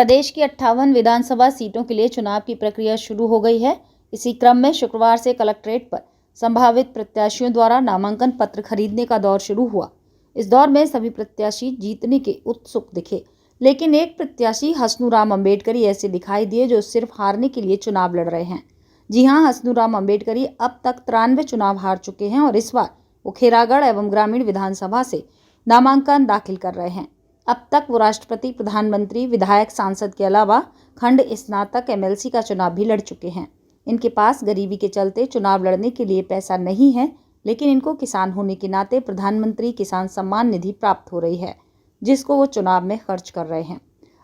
प्रदेश की 58 विधानसभा सीटों के लिए चुनाव की प्रक्रिया शुरू हो गई है। इसी क्रम में शुक्रवार से कलेक्ट्रेट पर संभावित प्रत्याशियों द्वारा नामांकन पत्र खरीदने का दौर शुरू हुआ। इस दौर में सभी प्रत्याशी जीतने के उत्सुक दिखे, लेकिन एक प्रत्याशी हसनूराम अम्बेडकरी ऐसे दिखाई दिए जो सिर्फ हारने के लिए चुनाव लड़ रहे हैं। जी हां, हसनूराम अम्बेडकरी अब तक 93 चुनाव हार चुके हैं और इस बार वो खेरागढ़ एवं ग्रामीण विधानसभा से नामांकन दाखिल कर रहे हैं। अब तक वो राष्ट्रपति, प्रधानमंत्री, विधायक, सांसद के अलावा खंड स्नातक एमएलसी का चुनाव भी लड़ चुके हैं। इनके पास गरीबी के चलते चुनाव लड़ने के लिए पैसा नहीं है, लेकिन इनको किसान होने के नाते प्रधानमंत्री किसान सम्मान निधि प्राप्त हो रही है, जिसको वो चुनाव में खर्च कर रहे हैं।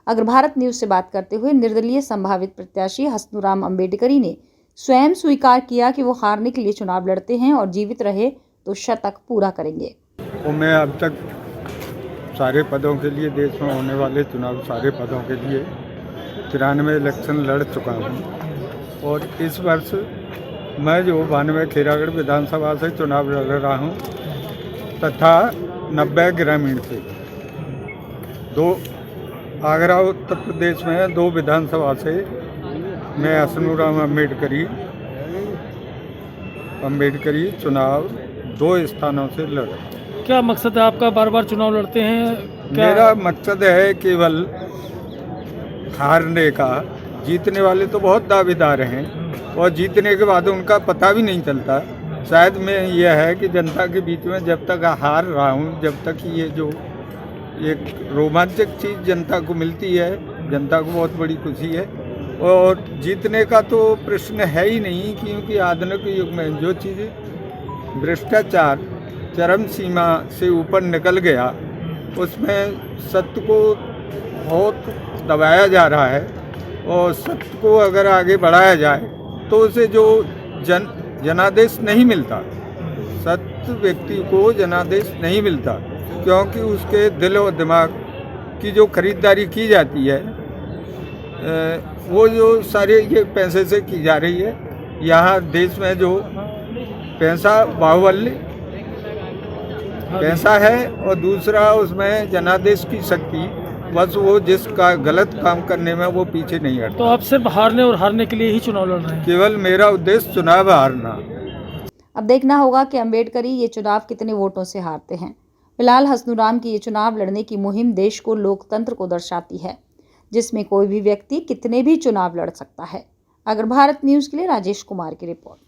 अगर भारत न्यूज़ से बात करते हुए निर्दलीय संभावित प्रत्याशी हसनूराम अम्बेडकरी ने स्वयं स्वीकार किया कि वो हारने के लिए चुनाव लड़ते हैं और जीवित रहे तो शतक पूरा करेंगे। मैं अब तक सारे पदों के लिए, देश में होने वाले चुनाव सारे पदों के लिए 93 इलेक्शन लड़ चुका हूँ और इस वर्ष मैं जो 92 खेरागढ़ विधानसभा से चुनाव लड़ रहा हूँ तथा 90 ग्रामीण से, 2 आगरा उत्तर प्रदेश में 2 विधानसभा से मैं हसनूराम अम्बेडकरी चुनाव 2 स्थानों से लड़ा। क्या मकसद है आपका, बार बार चुनाव लड़ते हैं? मेरा मकसद है केवल हारने का। जीतने वाले तो बहुत दावेदार हैं और जीतने के बाद उनका पता भी नहीं चलता। शायद में यह है कि जनता के बीच में जब तक हार रहा हूँ, जब तक ये जो एक रोमांचक चीज़ जनता को मिलती है, जनता को बहुत बड़ी खुशी है। और जीतने का तो प्रश्न है ही नहीं, क्योंकि आधुनिक युग में जो चीज़ भ्रष्टाचार चरम सीमा से ऊपर निकल गया, उसमें सत्य को बहुत दबाया जा रहा है और सत्य को अगर आगे बढ़ाया जाए तो उसे जो जनादेश नहीं मिलता, सत्य व्यक्ति को जनादेश नहीं मिलता, क्योंकि उसके दिल और दिमाग की जो खरीदारी की जाती है वो जो सारे ये पैसे से की जा रही है। यहाँ देश में जो पैसा बाहुबल्य पैसा है और दूसरा उसमें जनादेश की शक्ति, बस वो जिसका गलत काम करने में वो पीछे नहीं हटता। तो आप सिर्फ हारने और हारने के लिए ही चुनाव लड़ रहे हैं? केवल मेरा उद्देश्य चुनाव हारना। अब देखना होगा कि अम्बेडकरी ये चुनाव कितने वोटों से हारते हैं। फिलहाल हसनूराम की ये चुनाव लड़ने की मुहिम देश को लोकतंत्र को दर्शाती है, जिसमें कोई भी व्यक्ति कितने भी चुनाव लड़ सकता है। अगर भारत न्यूज़ के लिए राजेश कुमार की रिपोर्ट।